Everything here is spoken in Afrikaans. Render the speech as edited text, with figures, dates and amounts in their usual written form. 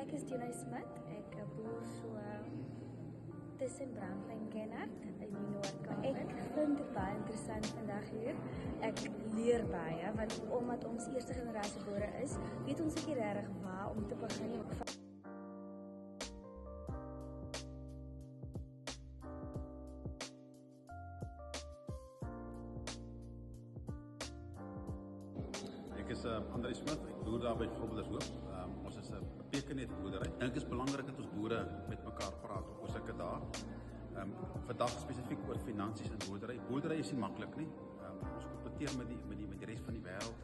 Ek is Jenny Smit. Ek boer so tussen Brandley en Kenhardt in die Noord-Kaap. Ek vind dit baie interessant vandag hier. Ek leer baie want omdat ons eerste generasie boere is, weet ons nie regtig waar om te begin nie. Ek is André Smit, ek boer daar by Groblershoop. Ons is 'n pekenet boerdery. Ek dink dit is belangrik dat ons boere met mekaar praat oor sulke dae. Vandag spesifiek oor finansies in boerdery. Boerdery is nie maklik nie. Ons kompeteer met die res van die wêreld.